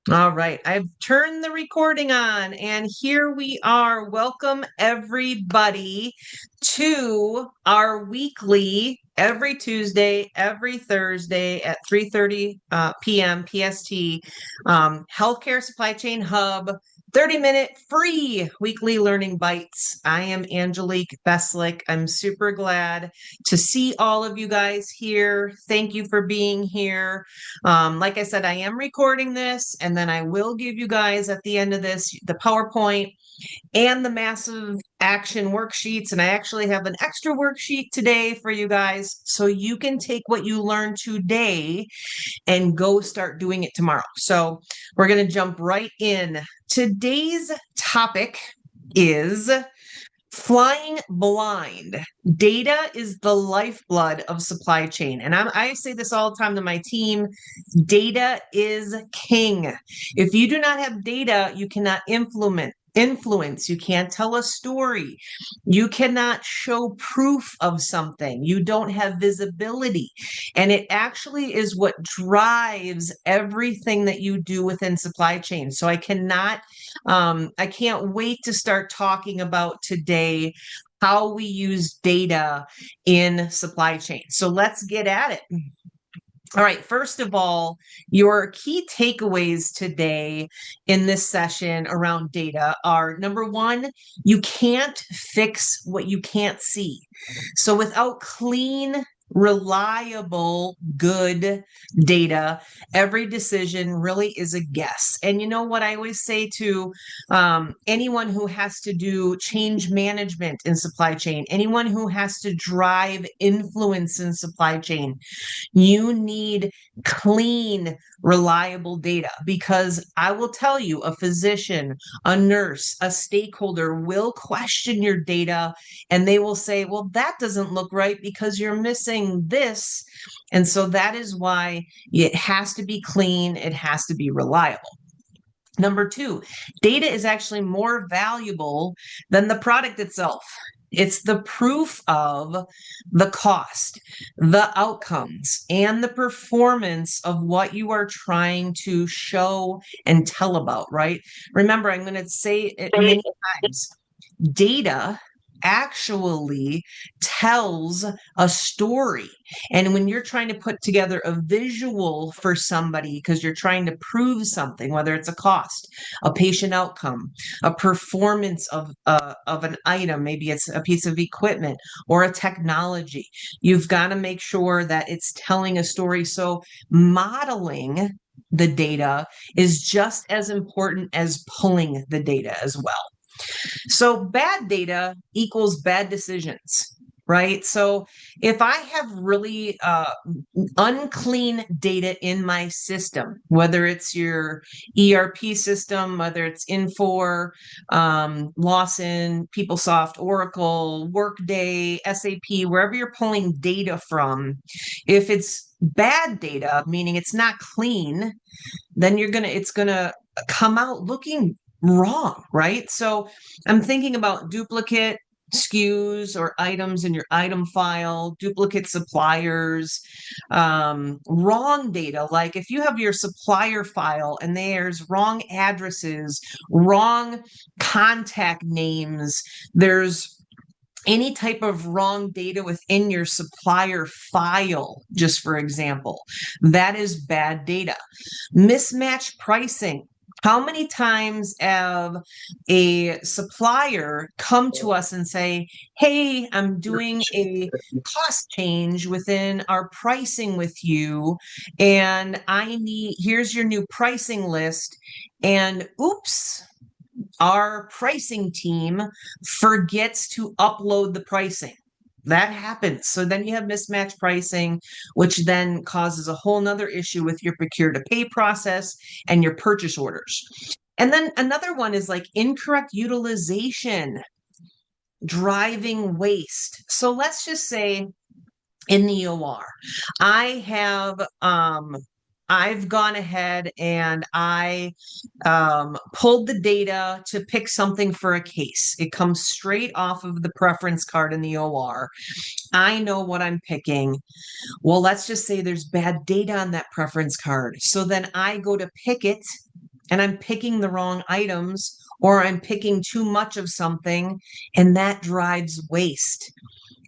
All right, I've turned the recording on, and here we are. Welcome, everybody, to our weekly, every Tuesday, every Thursday at 3:30 p.m. PST, Healthcare Supply Chain Hub 30-minute free weekly learning bites. I am Angelique Beslick. I'm super glad to see all of you guys here. Thank you for being here. Like I said, I am recording this, and then I will give you guys at the end of this the PowerPoint and the massive action worksheets. And I actually have an extra worksheet today for you guys so you can take what you learned today and go start doing it tomorrow. So we're going to jump right in. Today's topic is flying blind. Data is the lifeblood of supply chain. And I say this all the time to my team. Data is king. If you do not have data, you cannot influence. You can't tell a story. You cannot show proof of something. You don't have visibility. And it actually is what drives everything that you do within supply chain. So I can't wait to start talking about today how we use data in supply chain. So let's get at it. All right, first of all, your key takeaways today in this session around data are number one, you can't fix what you can't see. So without clean, reliable, good data, every decision really is a guess. And you know what I always say to anyone who has to do change management in supply chain, anyone who has to drive influence in supply chain, you need clean, reliable data because I will tell you, a physician, a nurse, a stakeholder will question your data and they will say, well, that doesn't look right because you're missing this. And so that is why it has to be clean, it has to be reliable. Number two, data is actually more valuable than the product itself. It's the proof of the cost, the outcomes, and the performance of what you are trying to show and tell about, right? Remember, I'm going to say it many times. Data actually tells a story. And when you're trying to put together a visual for somebody because you're trying to prove something, whether it's a cost, a patient outcome, a performance of an item, maybe it's a piece of equipment or a technology, you've got to make sure that it's telling a story. So modeling the data is just as important as pulling the data as well. So bad data equals bad decisions, right? So if I have really unclean data in my system, whether it's your ERP system, whether it's Infor, Lawson, PeopleSoft, Oracle, Workday, SAP, wherever you're pulling data from, if it's bad data, meaning it's not clean, then it's gonna come out looking wrong, right? So I'm thinking about duplicate SKUs or items in your item file, duplicate suppliers, wrong data. Like if you have your supplier file and there's wrong addresses, wrong contact names, there's any type of wrong data within your supplier file, just for example, that is bad data. Mismatched pricing. How many times have a supplier come to us and say, hey, I'm doing a cost change within our pricing with you, and here's your new pricing list. And oops, our pricing team forgets to upload the pricing. That happens. So then you have mismatched pricing, which then causes a whole nother issue with your procure to pay process and your purchase orders. And then another one is like incorrect utilization, driving waste. So let's just say in the OR, I have I've gone ahead and I pulled the data to pick something for a case. It comes straight off of the preference card in the OR. I know what I'm picking. Well, let's just say there's bad data on that preference card. So then I go to pick it and I'm picking the wrong items, or I'm picking too much of something, and that drives waste.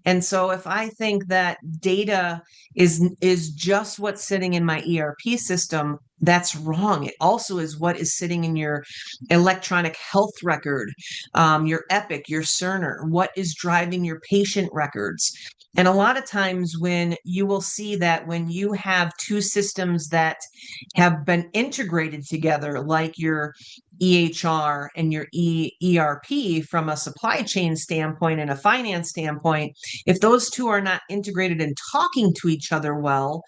And so if I think that data is just what's sitting in my ERP system, that's wrong. It also is what is sitting in your electronic health record, your Epic, your Cerner, what is driving your patient records. And a lot of times when you will see that when you have two systems that have been integrated together, like your EHR and your ERP from a supply chain standpoint and a finance standpoint, if those two are not integrated and talking to each other well,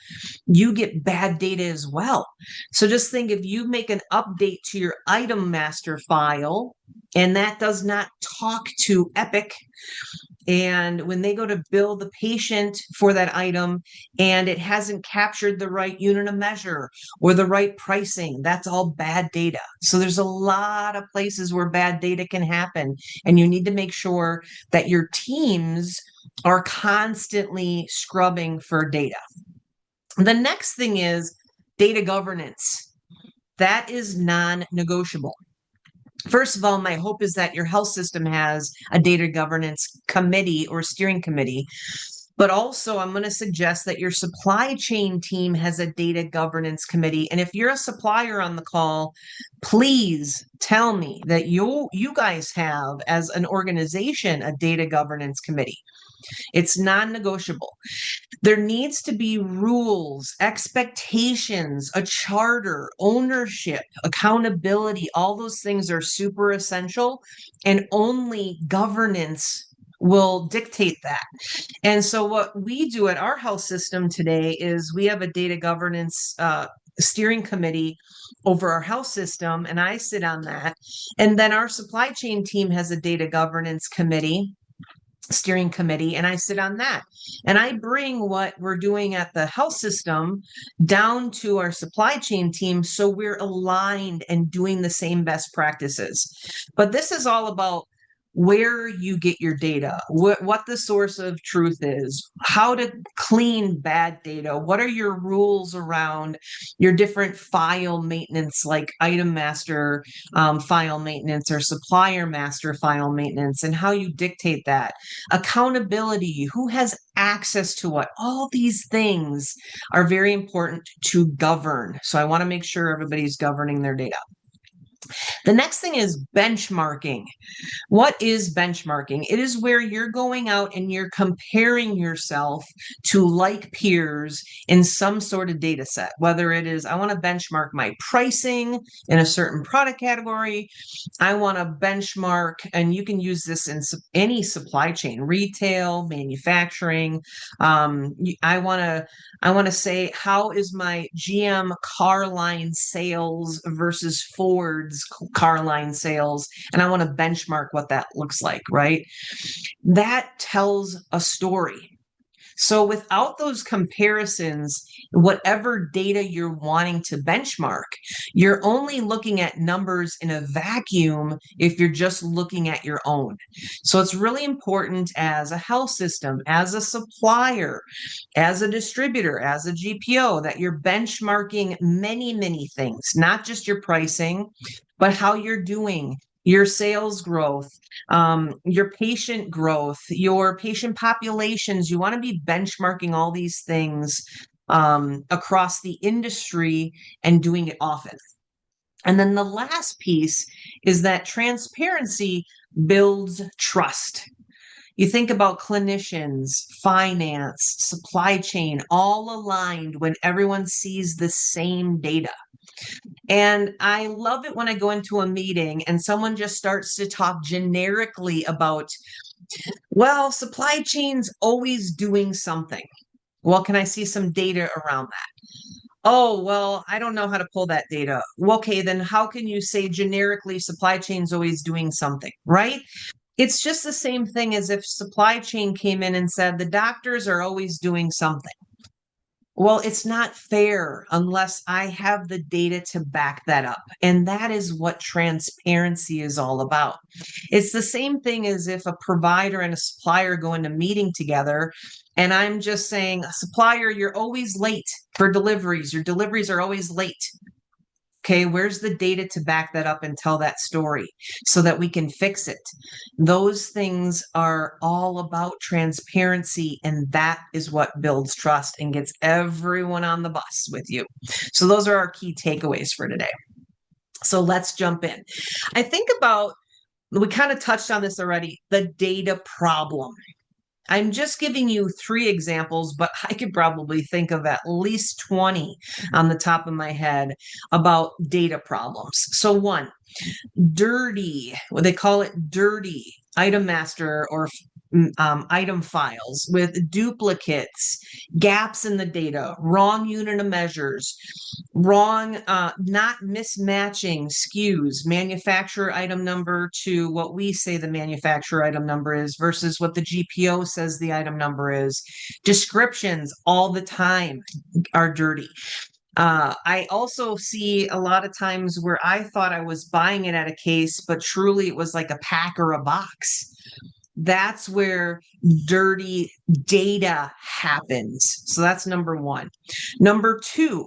you get bad data as well. So just think, if you make an update to your item master file and that does not talk to Epic, and when they go to bill the patient for that item and it hasn't captured the right unit of measure or the right pricing, that's all bad data. So there's a lot of places where bad data can happen, and you need to make sure that your teams are constantly scrubbing for data. The next thing is data governance. That is non-negotiable. First of all, my hope is that your health system has a data governance committee or steering committee. But also, I'm going to suggest that your supply chain team has a data governance committee. And if you're a supplier on the call, please tell me that you guys have, as an organization, a data governance committee. It's non-negotiable. There needs to be rules, expectations, a charter, ownership, accountability. All those things are super essential, and only governance will dictate that. And so what we do at our health system today is we have a data governance steering committee over our health system, and I sit on that. And then our supply chain team has a data governance committee, steering committee, and I sit on that. And I bring what we're doing at the health system down to our supply chain team so we're aligned and doing the same best practices. But this is all about where you get your data, what the source of truth is, how to clean bad data, what are your rules around your different file maintenance, like item master file maintenance or supplier master file maintenance, and how you dictate that. Accountability, who has access to what. All these things are very important to govern. So I want to make sure everybody's governing their data. The next thing is benchmarking. What is benchmarking? It is where you're going out and you're comparing yourself to like peers in some sort of data set, whether it is, I want to benchmark my pricing in a certain product category. I want to benchmark, and you can use this in any supply chain, retail, manufacturing. I want to say, how is my GM car line sales versus Ford's car line sales? And I want to benchmark what that looks like, right? That tells a story. So without those comparisons, whatever data you're wanting to benchmark, you're only looking at numbers in a vacuum if you're just looking at your own. So it's really important as a health system, as a supplier, as a distributor, as a GPO, that you're benchmarking many, many things, not just your pricing, but how you're doing, your sales growth, your patient growth, your patient populations. You want to be benchmarking all these things across the industry and doing it often. And then the last piece is that transparency builds trust. You think about clinicians, finance, supply chain, all aligned when everyone sees the same data. And I love it when I go into a meeting and someone just starts to talk generically about, well, supply chain's always doing something. Well, can I see some data around that? Oh, well, I don't know how to pull that data. Well, okay, then how can you say generically supply chain's always doing something, right? It's just the same thing as if supply chain came in and said the doctors are always doing something. Well, it's not fair unless I have the data to back that up. And that is what transparency is all about. It's the same thing as if a provider and a supplier go into a meeting together, and I'm just saying, supplier, you're always late for deliveries. Your deliveries are always late. Okay, where's the data to back that up and tell that story so that we can fix it? Those things are all about transparency, and that is what builds trust and gets everyone on the bus with you. So those are our key takeaways for today. So let's jump in. I think about, we kind of touched on this already, the data problem. I'm just giving you 3 examples, but I could probably think of at least 20 on the top of my head about data problems. So 1, dirty, what they call it, dirty item master or item files with duplicates, gaps in the data, wrong unit of measures, wrong, not mismatching SKUs, manufacturer item number to what we say the manufacturer item number is versus what the GPO says the item number is. Descriptions all the time are dirty. I also see a lot of times where I thought I was buying it at a case, but truly it was like a pack or a box. That's where dirty data happens. So that's number 1. Number 2,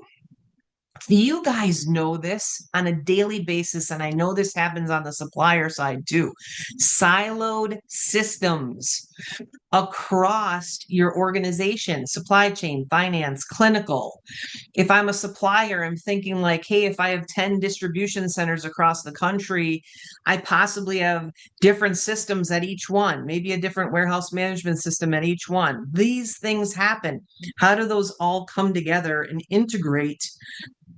you guys know this on a daily basis, and I know this happens on the supplier side too. Siloed systems across your organization, supply chain, finance, clinical. If I'm a supplier, I'm thinking like, hey, if I have 10 distribution centers across the country, I possibly have different systems at each one, maybe a different warehouse management system at each one. These things happen. How do those all come together and integrate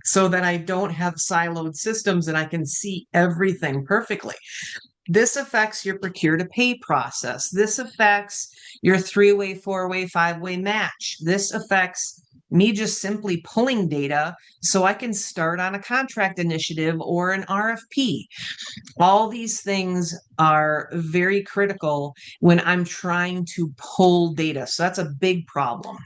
so that I don't have siloed systems and I can see everything perfectly? This affects your procure to pay process. This affects your 3-way, 4-way, 5-way match. This affects me just simply pulling data so I can start on a contract initiative or an RFP. All these things are very critical when I'm trying to pull data. So that's a big problem.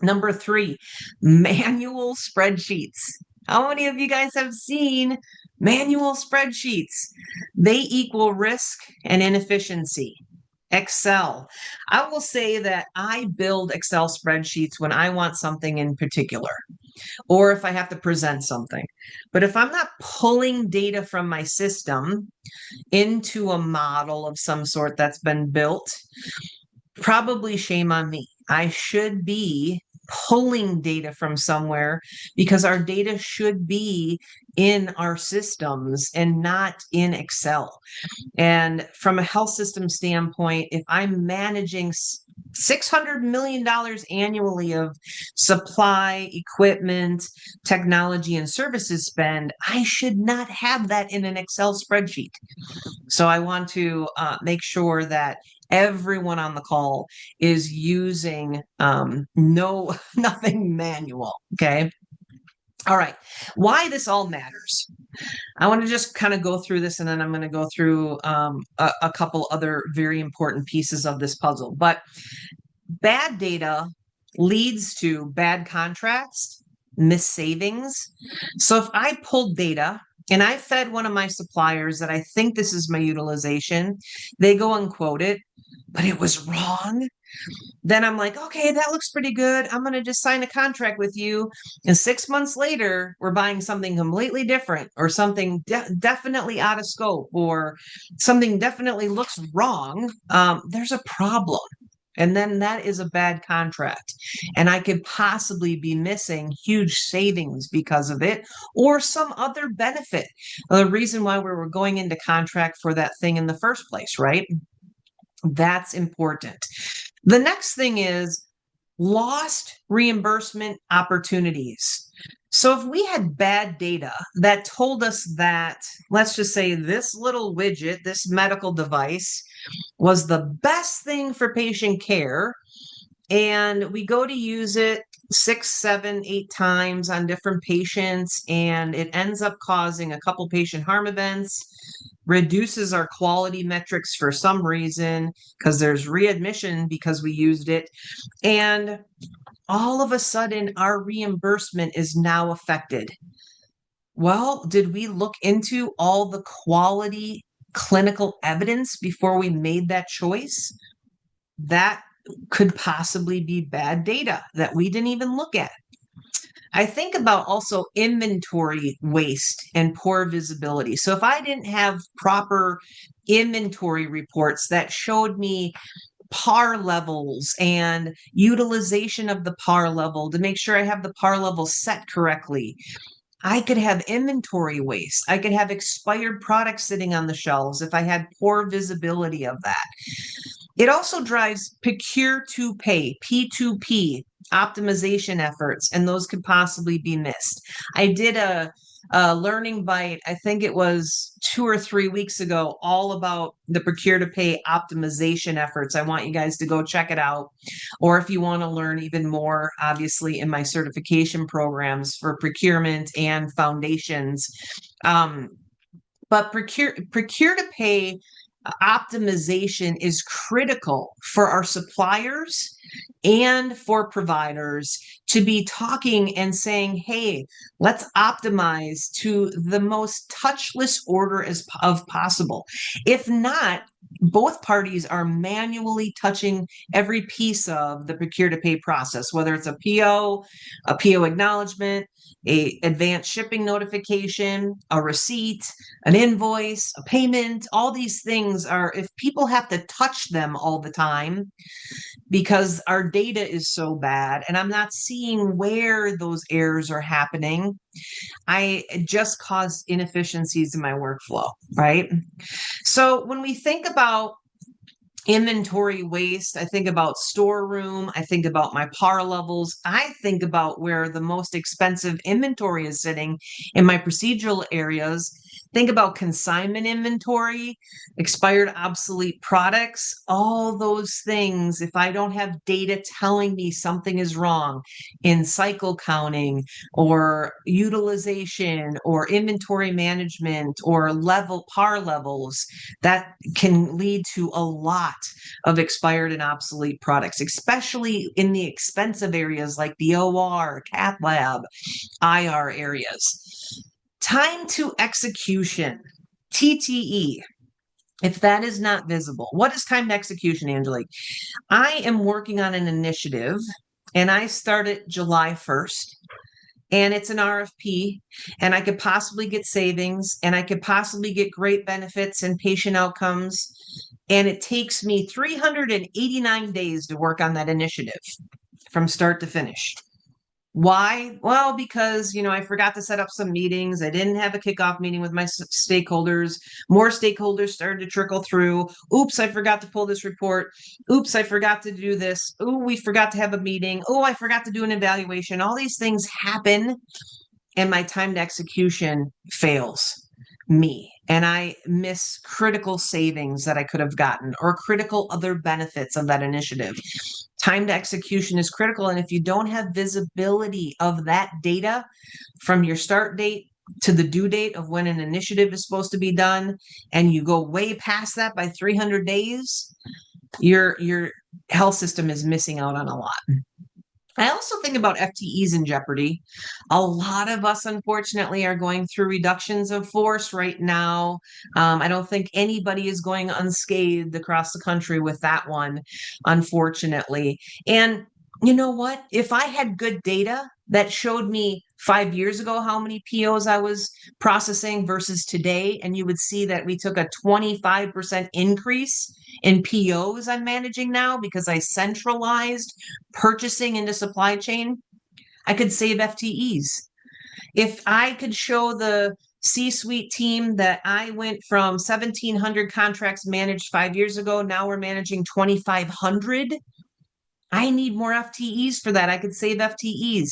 Number 3, manual spreadsheets. How many of you guys have seen manual spreadsheets? They equal risk and inefficiency. Excel. I will say that I build Excel spreadsheets when I want something in particular, or if I have to present something. But if I'm not pulling data from my system into a model of some sort that's been built, probably shame on me. I should be pulling data from somewhere because our data should be in our systems and not in Excel. And from a health system standpoint, if I'm managing $600 million annually of supply, equipment, technology, and services spend, I should not have that in an Excel spreadsheet. So I want to make sure that everyone on the call is using nothing manual. Okay. All right. Why this all matters. I want to just kind of go through this, and then I'm going to go through a couple other very important pieces of this puzzle. But bad data leads to bad contracts, missed savings. So if I pulled data and I fed one of my suppliers that I think this is my utilization, they go and quote it, but it was wrong. Then I'm like, okay, that looks pretty good. I'm going to just sign a contract with you. And 6 months later, we're buying something completely different, or something definitely out of scope, or something definitely looks wrong. There's a problem. And then that is a bad contract. And I could possibly be missing huge savings because of it, or some other benefit. The reason why we were going into contract for that thing in the first place, right? That's important. The next thing is lost reimbursement opportunities. So if we had bad data that told us that, let's just say this little widget, this medical device, was the best thing for patient care, and we go to use it 6, 7, 8 times on different patients, and it ends up causing a couple patient harm events, reduces our quality metrics for some reason because there's readmission because we used it, and all of a sudden our reimbursement is now affected. Well, did we look into all the quality clinical evidence before we made that choice? That could possibly be bad data that we didn't even look at. I think about also inventory waste and poor visibility. So if I didn't have proper inventory reports that showed me par levels and utilization of the par level to make sure I have the par level set correctly, I could have inventory waste. I could have expired products sitting on the shelves if I had poor visibility of that. It also drives procure to pay, P2P optimization efforts, and those could possibly be missed. I did a learning bite, I think it was 2 or 3 weeks ago, all about the procure to pay optimization efforts. I want you guys to go check it out. Or if you want to learn even more, obviously, in my certification programs for procurement and foundations. Um, but procure to pay optimization is critical for our suppliers and for providers to be talking and saying, hey, let's optimize to the most touchless order as of possible. If not, both parties are manually touching every piece of the procure to pay process, whether it's a PO acknowledgement, a advanced shipping notification, a receipt, an invoice, a payment. All these things are, if people have to touch them all the time because our data is so bad and I'm not seeing where those errors are happening, I just cause inefficiencies in my workflow, right? So when we think about inventory waste, I think about storeroom, I think about my par levels, I think about where the most expensive inventory is sitting in my procedural areas. Think about consignment inventory, expired obsolete products, all those things. If I don't have data telling me something is wrong in cycle counting or utilization or inventory management or level par levels, that can lead to a lot of expired and obsolete products, especially in the expensive areas like the OR, cath lab, IR areas. Time to execution, TTE. If that is not visible, what is time to execution, Angelique? I am working on an initiative and I started July 1st and it's an RFP, and I could possibly get savings, and I could possibly get great benefits and patient outcomes. And it takes me 389 days to work on that initiative from start to finish. Why? Well, because, I forgot to set up some meetings. I didn't have a kickoff meeting with my stakeholders. More stakeholders started to trickle through. Oops, I forgot to pull this report. Oops, I forgot to do this. Oh, we forgot to have a meeting. Oh, I forgot to do an evaluation. All these things happen, and my time to execution fails me. And I miss critical savings that I could have gotten or critical other benefits of that initiative. Time to execution is critical. And if you don't have visibility of that data from your start date to the due date of when an initiative is supposed to be done, and you go way past that by 300 days, your health system is missing out on a lot. I also think about FTEs in jeopardy. A lot of us, unfortunately, are going through reductions of force right now. I don't think anybody is going unscathed across the country with that one, unfortunately. And you know what? If I had good data that showed me 5 years ago how many POs I was processing versus today, and you would see that we took a 25% increase in POs I'm managing now because I centralized purchasing into supply chain, I could save FTEs. If I could show the C-suite team that I went from 1,700 contracts managed 5 years ago, now we're managing 2,500. I need more FTEs for that. I could save FTEs.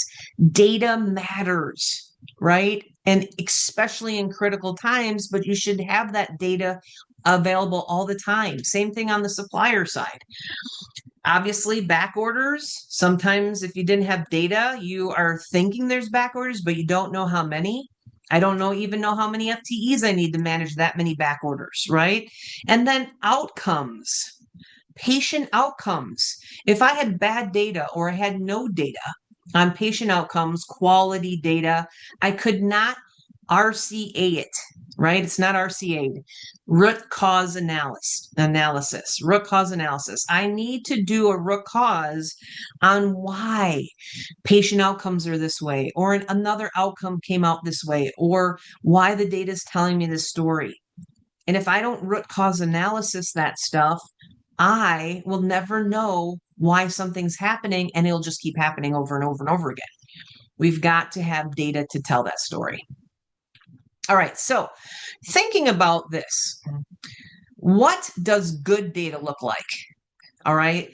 Data matters, right? And especially in critical times, but you should have that data available all the time. Same thing on the supplier side. Obviously, back orders. Sometimes if you didn't have data, you are thinking there's back orders, but you don't know how many. I don't even know how many FTEs I need to manage that many back orders, right? And then outcomes. Patient outcomes. If I had bad data or I had no data on patient outcomes, quality data, I could not RCA it. right? It's not RCA. Root cause analysis. Root cause analysis. I need to do a root cause on why patient outcomes are this way, or another outcome came out this way, or why the data is telling me this story. And if I don't root cause analysis that stuff, I will never know why something's happening, and it'll just keep happening over and over and over again. We've got to have data to tell that story. All right, so thinking about this, what does good data look like? All right,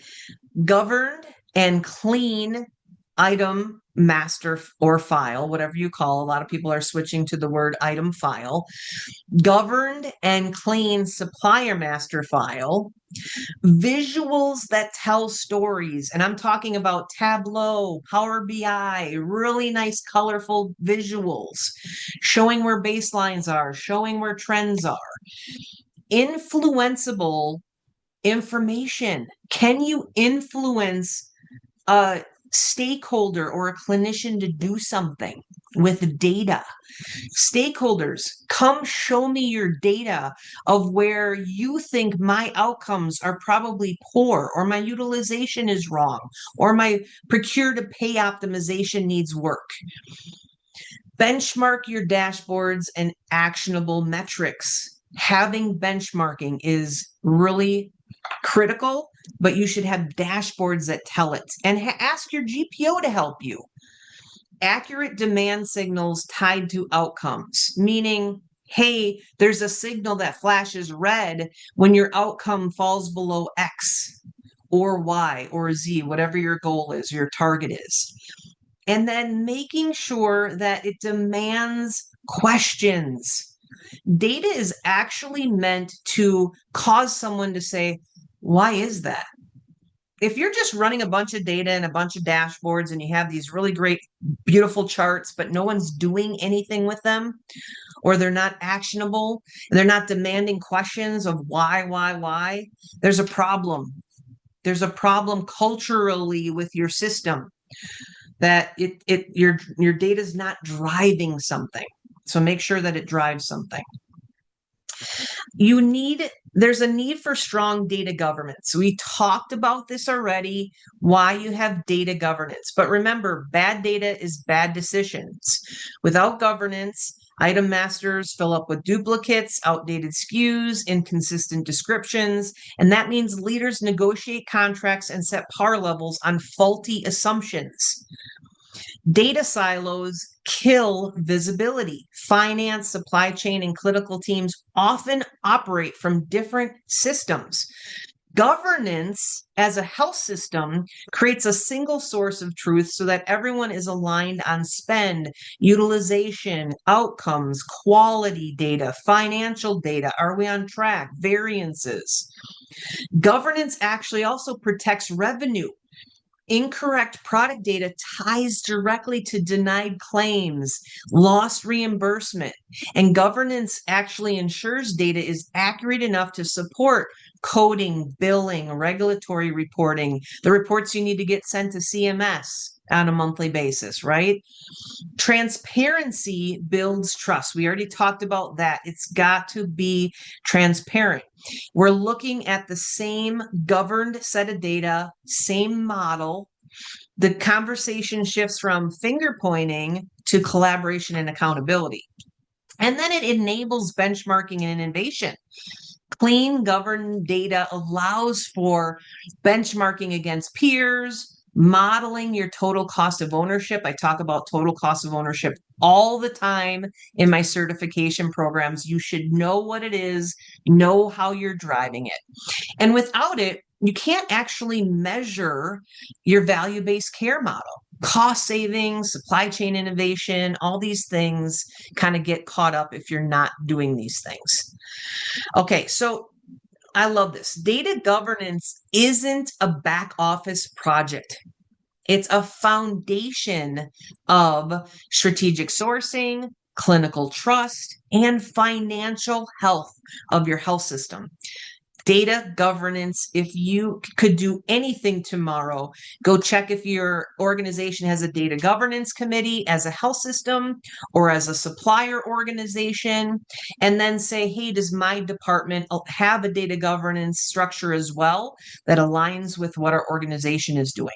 governed and clean item master or file, whatever you call. A lot of people are switching to the word item file. Governed and clean supplier master file. Visuals that tell stories. And I'm talking about Tableau, Power BI, really nice, colorful visuals, showing where baselines are, showing where trends are. Influenceable information. Can you influence a stakeholder or a clinician to do something with data? Stakeholders, come show me your data of where you think my outcomes are probably poor, or my utilization is wrong, or my procure to pay optimization needs work. Benchmark your dashboards and actionable metrics. Having benchmarking is really critical, but you should have dashboards that tell it, and ask your GPO to help you. Accurate demand signals tied to outcomes, meaning, hey, there's a signal that flashes red when your outcome falls below X or Y or Z, whatever your goal is, your target is. And then making sure that it demands questions. Data is actually meant to cause someone to say, why is that? If you're just running a bunch of data and a bunch of dashboards and you have these really great, beautiful charts, but no one's doing anything with them, or they're not actionable, and they're not demanding questions of why, there's a problem. There's a problem culturally with your system, that your data is not driving something. So make sure that it drives something. There's a need for strong data governance. We talked about this already, why you have data governance. But remember, bad data is bad decisions. Without governance, item masters fill up with duplicates, outdated SKUs, inconsistent descriptions, and that means leaders negotiate contracts and set par levels on faulty assumptions. Data silos kill visibility. Finance, supply chain, and clinical teams often operate from different systems. Governance as a health system creates a single source of truth so that everyone is aligned on spend, utilization, outcomes, quality data, financial data. Are we on track? Variances. Governance actually also protects revenue. Incorrect product data ties directly to denied claims, lost reimbursement, and governance actually ensures data is accurate enough to support coding, billing, regulatory reporting, the reports you need to get sent to CMS on a monthly basis, right? Transparency builds trust. We already talked about that. It's got to be transparent. We're looking at the same governed set of data, same model. The conversation shifts from finger pointing to collaboration and accountability. And then it enables benchmarking and innovation. Clean, governed data allows for benchmarking against peers, modeling your total cost of ownership. I talk about total cost of ownership all the time in my certification programs. You should know what it is, know how you're driving it. And without it, you can't actually measure your value-based care model. Cost savings, supply chain innovation, all these things kind of get caught up if you're not doing these things. Okay, so I love this. Data governance isn't a back office project. It's a foundation of strategic sourcing, clinical trust, and financial health of your health system. Data governance. If you could do anything tomorrow, go check if your organization has a data governance committee as a health system or as a supplier organization, and then say, hey, does my department have a data governance structure as well that aligns with what our organization is doing?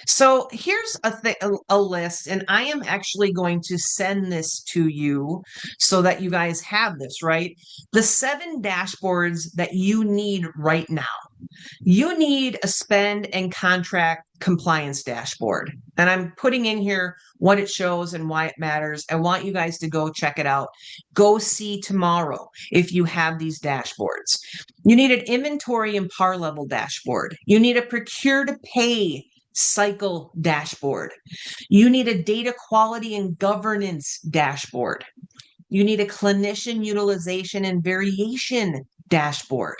So here's a list, and I am actually going to send this to you so that you guys have this, right? The 7 dashboards that you need right now. You need a spend and contract compliance dashboard. And I'm putting in here what it shows and why it matters. I want you guys to go check it out. Go see tomorrow if you have these dashboards. You need an inventory and par level dashboard. You need a procure to pay cycle dashboard. You need a data quality and governance dashboard. You need a clinician utilization and variation dashboard.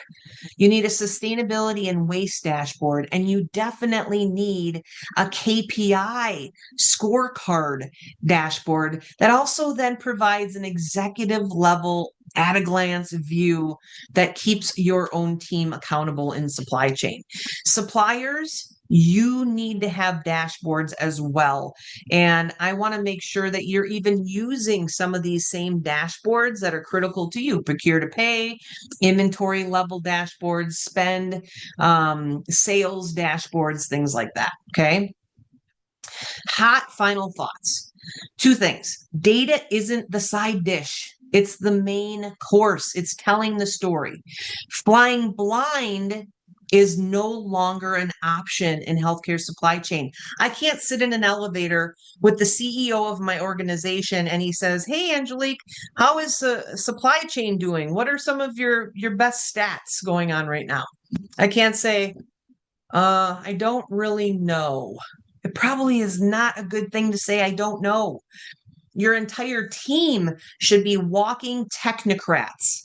You need a sustainability and waste dashboard, and you definitely need a KPI scorecard dashboard that also then provides an executive level at a glance view that keeps your own team accountable in supply chain. Suppliers, you need to have dashboards as well. And I want to make sure that you're even using some of these same dashboards that are critical to you: procure to pay, inventory level dashboards, spend, sales dashboards, things like that. Okay. Hot final thoughts. 2 things. Data isn't the side dish. It's the main course. It's telling the story. Flying blind is no longer an option in healthcare supply chain. I can't sit in an elevator with the CEO of my organization and he says, "Hey, Angelique, how is the supply chain doing? What are some of your best stats going on right now?" I can't say, I don't really know. It probably is not a good thing to say, I don't know. Your entire team should be walking technocrats.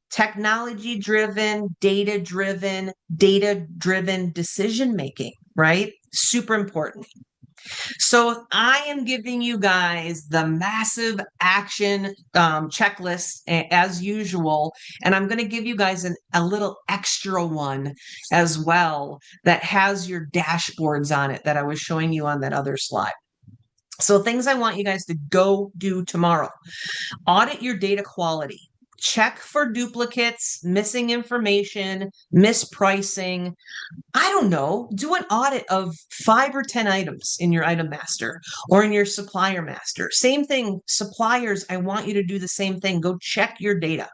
Technology driven, data driven decision making, right? Super important. So I am giving you guys the massive action checklist as usual, and I'm going to give you guys a little extra one as well that has your dashboards on it that I was showing you on that other slide. So things I want you guys to go do tomorrow: audit your data quality. Check for duplicates, missing information, mispricing. I don't know, do an audit of 5 or 10 items in your item master or in your supplier master. Same thing, suppliers, I want you to do the same thing. Go check your data.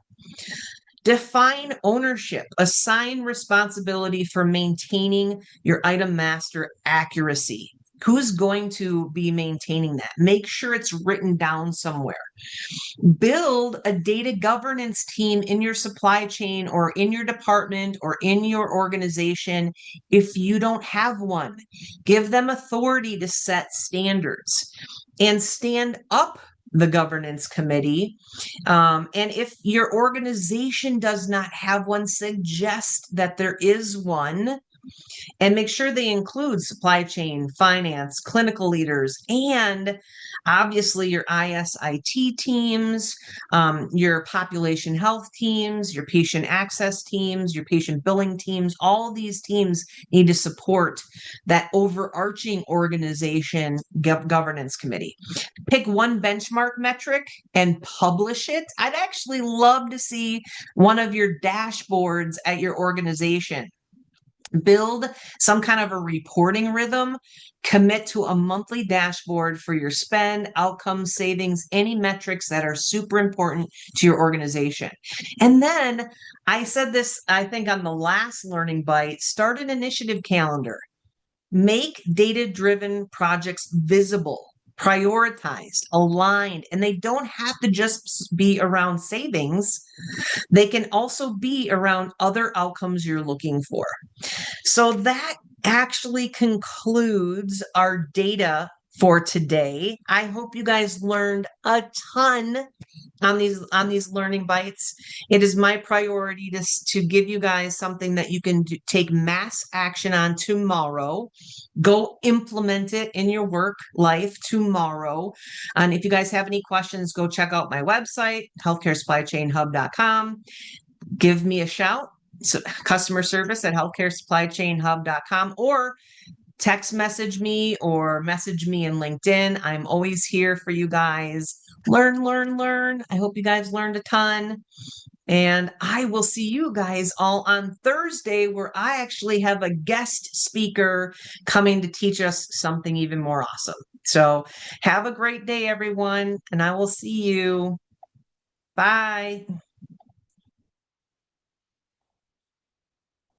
Define ownership, assign responsibility for maintaining your item master accuracy. Who's going to be maintaining that? Make sure it's written down somewhere. Build a data governance team in your supply chain or in your department or in your organization. If you don't have one, give them authority to set standards and stand up the governance committee. And if your organization does not have one, suggest that there is one. And make sure they include supply chain, finance, clinical leaders, and obviously your ISIT teams, your population health teams, your patient access teams, your patient billing teams. All of these teams need to support that overarching organization governance committee. Pick one benchmark metric and publish it. I'd actually love to see one of your dashboards at your organization. Build some kind of a reporting rhythm. Commit to a monthly dashboard for your spend, outcomes, savings, any metrics that are super important to your organization. And then I said this, I think, on the last Learning Bite: start an initiative calendar. Make data-driven projects visible, prioritized, aligned, and they don't have to just be around savings. They can also be around other outcomes you're looking for. So that actually concludes our data for today. I hope you guys learned a ton on these learning bites. It is my priority to give you guys something that you can take mass action on tomorrow. Go implement it in your work life tomorrow. And if you guys have any questions, go check out my website, healthcaresupplychainhub.com. give me a shout. So customer service at healthcaresupplychainhub.com, or text message me or message me in LinkedIn. I'm always here for you guys. Learn, learn, learn. I hope you guys learned a ton. And I will see you guys all on Thursday, where I actually have a guest speaker coming to teach us something even more awesome. So have a great day, everyone, and I will see you. Bye.